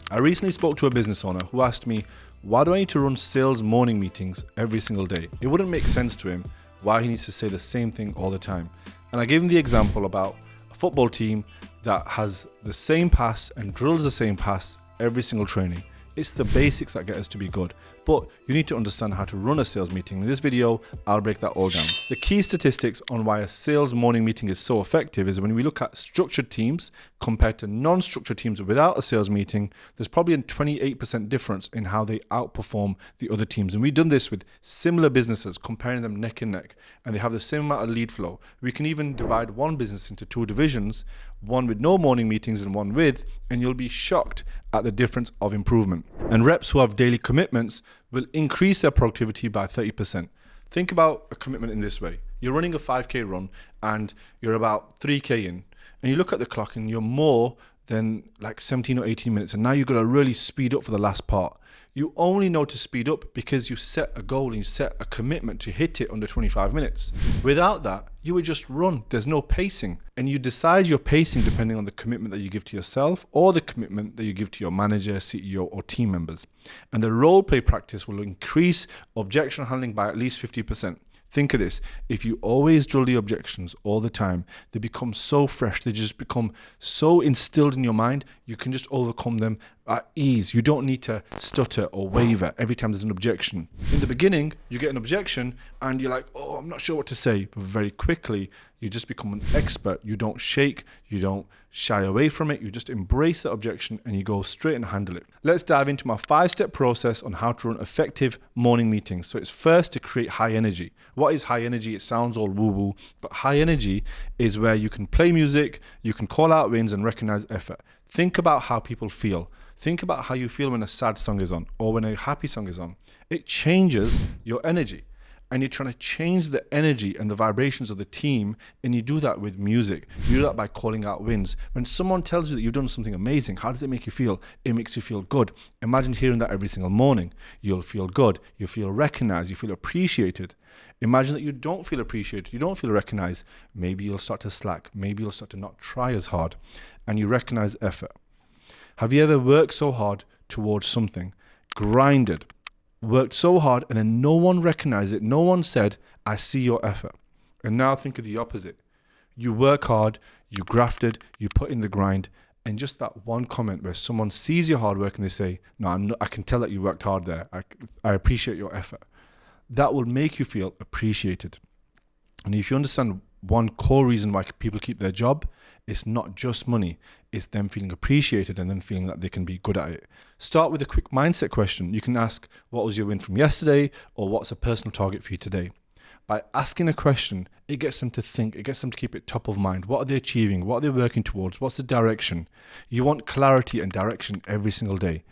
I recently spoke to a business owner who asked me, why do I need to run sales morning meetings every single day? It wouldn't make sense to him why he needs to say the same thing all the time. And I gave him the example about a football team that has the same pass and drills the same pass every single training. It's the basics that get us to be good, but you need to understand how to run a sales meeting. In this video, I'll break that all down. The key statistics on why a sales morning meeting is so effective is when we look at structured teams compared to non-structured teams without a sales meeting, there's probably a 28% difference in how they outperform the other teams. And we've done this with similar businesses, comparing them neck and neck, and they have the same amount of lead flow. We can even divide one business into two divisions, one with no morning meetings and one with, and you'll be shocked at the difference of improvement. And reps who have daily commitments will increase their productivity by 30%. Think about a commitment in this way. You're running a 5K run and you're about 3K in, and you look at the clock and you're more than like 17 or 18 minutes, and now you've got to really speed up for the last part. You only know to speed up because you set a goal and you set a commitment to hit it under 25 minutes. Without that, you would just run. There's no pacing. And you decide your pacing depending on the commitment that you give to yourself or the commitment that you give to your manager, CEO, or team members. And the role play practice will increase objection handling by at least 50%. Think of this. If you always drill the objections all the time, they become so fresh. They just become so instilled in your mind. You can just overcome them at ease. You don't need to stutter or waver every time there's an objection. In the beginning, you get an objection and you're like, oh, I'm not sure what to say. But very quickly, you just become an expert. You don't shake. You don't shy away from it. You just embrace that objection and you go straight and handle it. Let's dive into my 5-step process on how to run effective morning meetings. So it's first to create high energy. What is high energy? It sounds all woo-woo, but high energy is where you can play music, you can call out wins and recognize effort. Think about how people feel. Think about how you feel when a sad song is on or when a happy song is on. It changes your energy. And you're trying to change the energy and the vibrations of the team, and you do that with music. You do that by calling out wins. When someone tells you that you've done something amazing, how does it make you feel? It makes you feel good. Imagine hearing that every single morning. You'll feel good. You feel recognized. You feel appreciated. Imagine that you don't feel appreciated. You don't feel recognized. Maybe you'll start to slack. Maybe you'll start to not try as hard, and you recognize effort. Have you ever worked so hard towards something, grinded, worked so hard, and then no one recognized it? No one said, I see your effort. And now think of the opposite. You work hard, you grafted, you put in the grind, and just that one comment where someone sees your hard work and they say, no, I can tell that you worked hard there. I appreciate your effort. That will make you feel appreciated. And if you understand one core reason why people keep their job, it's not just money. It's them feeling appreciated and then feeling that they can be good at it. Start with a quick mindset question. You can ask, what was your win from yesterday? Or what's a personal target for you today? By asking a question, it gets them to think. It gets them to keep it top of mind. What are they achieving? What are they working towards? What's the direction? You want clarity and direction every single day.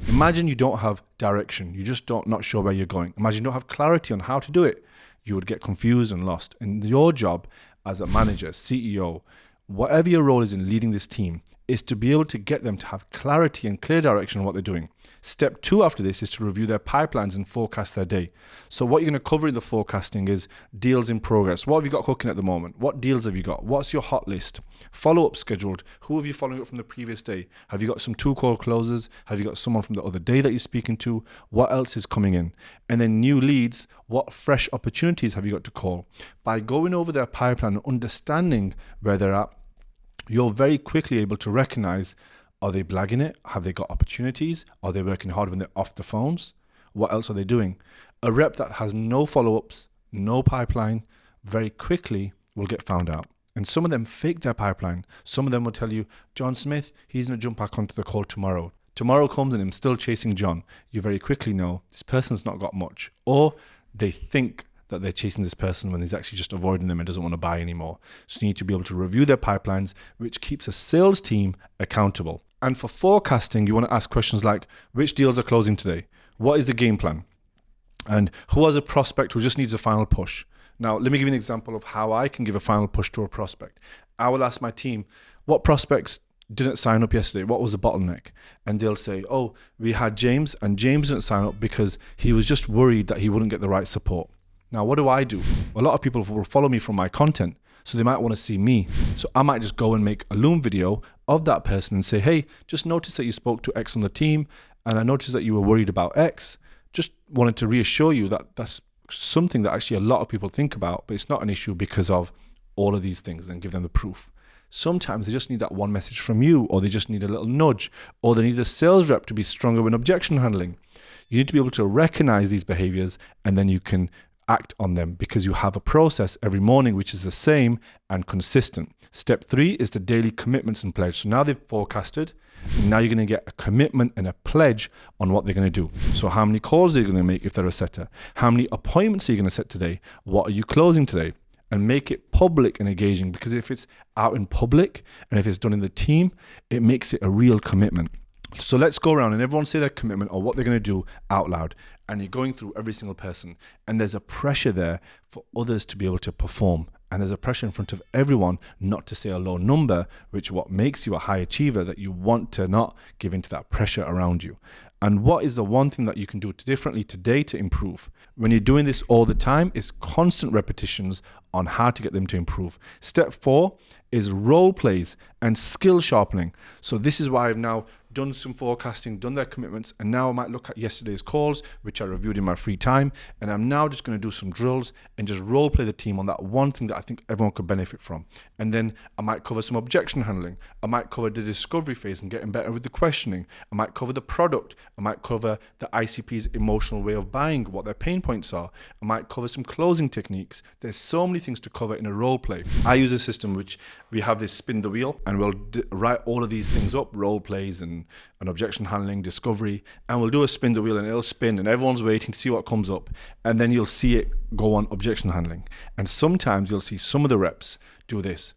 Imagine you don't have direction. You just not sure where you're going. Imagine you don't have clarity on how to do it. You would get confused and lost. And your job as a manager, CEO, whatever your role is in leading this team, is to be able to get them to have clarity and clear direction on what they're doing. Step 2 after this is to review their pipelines and forecast their day. So what you're going to cover in the forecasting is deals in progress. What have you got cooking at the moment? What deals have you got? What's your hot list? Follow-up scheduled. Who have you following up from the previous day? Have you got some 2-call closes? Have you got someone from the other day that you're speaking to? What else is coming in? And then new leads, what fresh opportunities have you got to call? By going over their pipeline and understanding where they're at, you're very quickly able to recognize, are they blagging it? Have they got opportunities? Are they working hard when they're off the phones? What else are they doing? A rep that has no follow-ups, no pipeline, very quickly will get found out. And some of them fake their pipeline. Some of them will tell you, John Smith, he's going to jump back onto the call tomorrow. Tomorrow comes and I'm still chasing John. You very quickly know this person's not got much. Or they think that they're chasing this person when he's actually just avoiding them and doesn't want to buy anymore. So you need to be able to review their pipelines, which keeps a sales team accountable. And for forecasting, you want to ask questions like, which deals are closing today? What is the game plan? And who has a prospect who just needs a final push? Now, let me give you an example of how I can give a final push to a prospect. I will ask my team, what prospects didn't sign up yesterday? What was the bottleneck? And they'll say, oh, we had James, and James didn't sign up because he was just worried that he wouldn't get the right support. Now, what do? A lot of people will follow me from my content. So they might want to see me. So I might just go and make a Loom video of that person and say, hey, just noticed that you spoke to X on the team, and I noticed that you were worried about X. Just wanted to reassure you that that's something that actually a lot of people think about, but it's not an issue because of all of these things, and give them the proof. Sometimes they just need that one message from you, or they just need a little nudge, or they need a sales rep to be stronger in objection handling. You need to be able to recognize these behaviors, and then you can act on them because you have a process every morning which is the same and consistent. Step 3 is the daily commitments and pledge. So now they've forecasted, now you're going to get a commitment and a pledge on what they're going to do. So how many calls are you going to make if they're a setter? How many appointments are you going to set today? What are you closing today? And make it public and engaging, because if it's out in public and if it's done in the team, it makes it a real commitment. So let's go around and everyone say their commitment or what they're going to do out loud. And you're going through every single person, and there's a pressure there for others to be able to perform. And there's a pressure in front of everyone not to say a low number, which what makes you a high achiever, that you want to not give into that pressure around you. And what is the one thing that you can do differently today to improve? When you're doing this all the time, is constant repetitions on how to get them to improve. Step 4 is role plays and skill sharpening. So this is why I've now done some forecasting, done their commitments, and now I might look at yesterday's calls, which I reviewed in my free time, and I'm now just going to do some drills and just role play the team on that one thing that I think everyone could benefit from. And then I might cover some objection handling. I might cover the discovery phase and getting better with the questioning. I might cover the product. I might cover the ICP's emotional way of buying, what their pain points are. I might cover some closing techniques. There's so many things to cover in a role play. I use a system which we have this spin the wheel, and we'll write all of these things up, role plays and objection handling, discovery, and we'll do a spin the wheel, and it'll spin and everyone's waiting to see what comes up, and then you'll see it go on objection handling. And sometimes you'll see some of the reps do this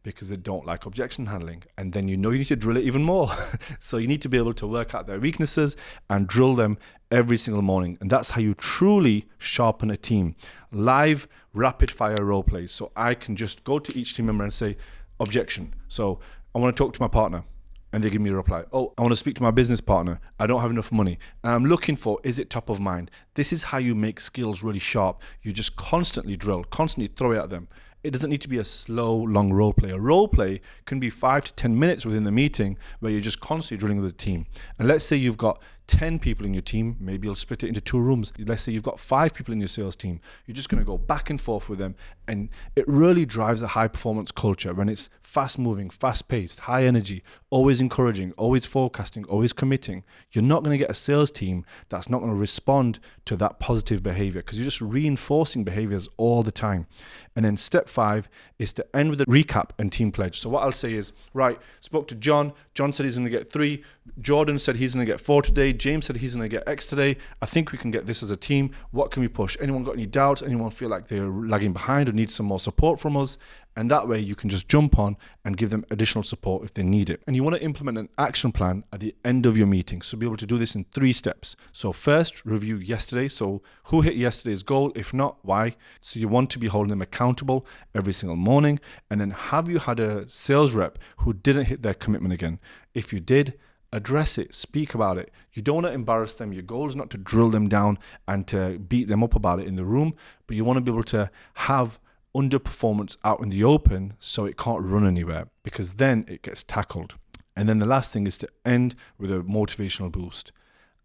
because they don't like objection handling, and then you know you need to drill it even more. So you need to be able to work out their weaknesses and drill them every single morning, and that's how you truly sharpen a team. Live rapid fire role plays. So I can just go to each team member and say objection. So I want to talk to my partner, and they give me a reply. Oh, I want to speak to my business partner. I don't have enough money. And I'm looking for, is it top of mind? This is how you make skills really sharp. You just constantly drill, constantly throw it at them. It doesn't need to be a slow, long role play. A role play can be 5 to 10 minutes within the meeting where you're just constantly drilling with the team. And let's say you've got 10 people in your team, maybe you'll split it into 2 rooms. Let's say you've got 5 people in your sales team. You're just going to go back and forth with them. And it really drives a high performance culture when it's fast moving, fast paced, high energy, always encouraging, always forecasting, always committing. You're not going to get a sales team that's not going to respond to that positive behavior, because you're just reinforcing behaviors all the time. And then step 5 is to end with a recap and team pledge. So what I'll say is, right, spoke to John. John said he's going to get 3. Jordan said he's going to get 4 today. James said he's going to get X today. I think we can get this as a team. What can we push? Anyone got any doubts? Anyone feel like they're lagging behind or need some more support from us? And that way you can just jump on and give them additional support if they need it. And you want to implement an action plan at the end of your meeting. So be able to do this in 3 steps. So first, review yesterday. So who hit yesterday's goal? If not, why? So you want to be holding them accountable every single morning. And then, have you had a sales rep who didn't hit their commitment again? If you did, address it, speak about it. You don't want to embarrass them. Your goal is not to drill them down and to beat them up about it in the room, but you want to be able to have underperformance out in the open so it can't run anywhere, because then it gets tackled. And then the last thing is to end with a motivational boost.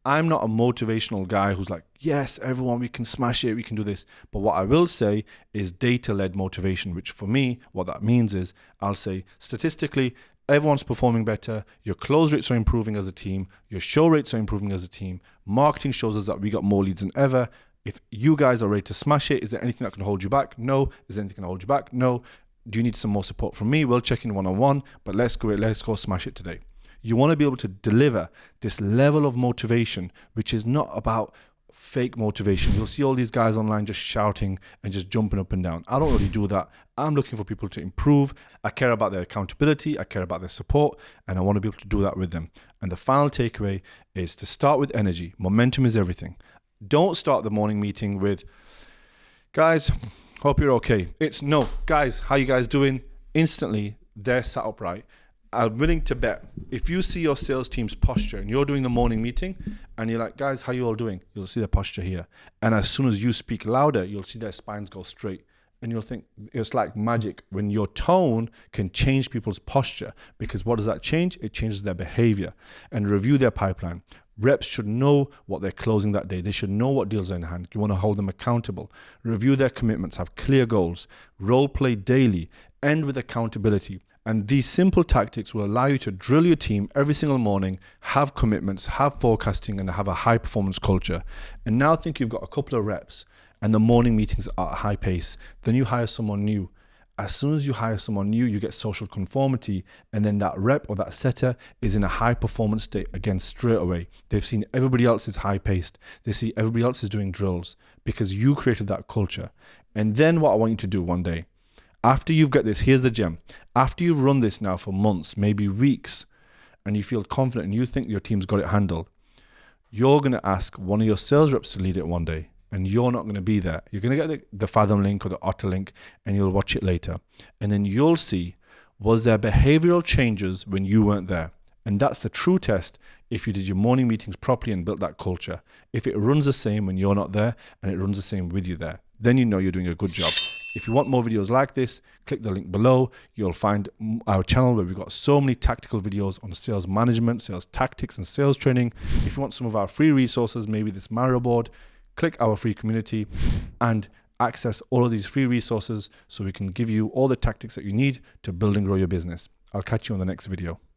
I'm not a motivational guy who's like, yes, everyone, we can smash it, we can do this. But what I will say is data-led motivation, which for me, what that means is I'll say statistically, everyone's performing better, your close rates are improving as a team, your show rates are improving as a team, marketing shows us that we got more leads than ever. If you guys are ready to smash it, is there anything that can hold you back? No. Is there anything that can hold you back? No. Do you need some more support from me? We'll check in one-on-one, but let's go smash it today. You want to be able to deliver this level of motivation, which is not about fake motivation. You'll see all these guys online just shouting and just jumping up and down. I don't really do that. I'm looking for people to improve. I care about their accountability. I care about their support, and I want to be able to do that with them. And the final takeaway is to start with energy. Momentum is everything. Don't start the morning meeting with, guys, hope you're okay. It's no, guys, how you guys doing? Instantly, they're sat upright. I'm willing to bet if you see your sales team's posture and you're doing the morning meeting and you're like, guys, how you all doing? You'll see their posture here. And as soon as you speak louder, you'll see their spines go straight. And you'll think it's like magic when your tone can change people's posture, because what does that change? It changes their behavior. And review their pipeline. Reps should know what they're closing that day. They should know what deals are in hand. You want to hold them accountable. Review their commitments, have clear goals, role play daily, end with accountability. And these simple tactics will allow you to drill your team every single morning, have commitments, have forecasting, and have a high performance culture. And now think you've got a couple of reps and the morning meetings are at a high pace. Then you hire someone new. As soon as you hire someone new, you get social conformity, and then that rep or that setter is in a high performance state again straight away. They've seen everybody else is high paced. They see everybody else is doing drills because you created that culture. And then what I want you to do one day, after you've got this, here's the gem. After you've run this now for months, maybe weeks, and you feel confident and you think your team's got it handled, you're going to ask one of your sales reps to lead it one day. And you're not going to be there. You're going to get the Fathom link or the Otter link, and you'll watch it later. And then you'll see, was there behavioral changes when you weren't there? And that's the true test if you did your morning meetings properly and built that culture. If it runs the same when you're not there, and it runs the same with you there, then you know you're doing a good job. If you want more videos like this, click the link below. You'll find our channel where we've got so many tactical videos on sales management, sales tactics, and sales training. If you want some of our free resources, maybe this Mario board, click our free community and access all of these free resources so we can give you all the tactics that you need to build and grow your business. I'll catch you on the next video.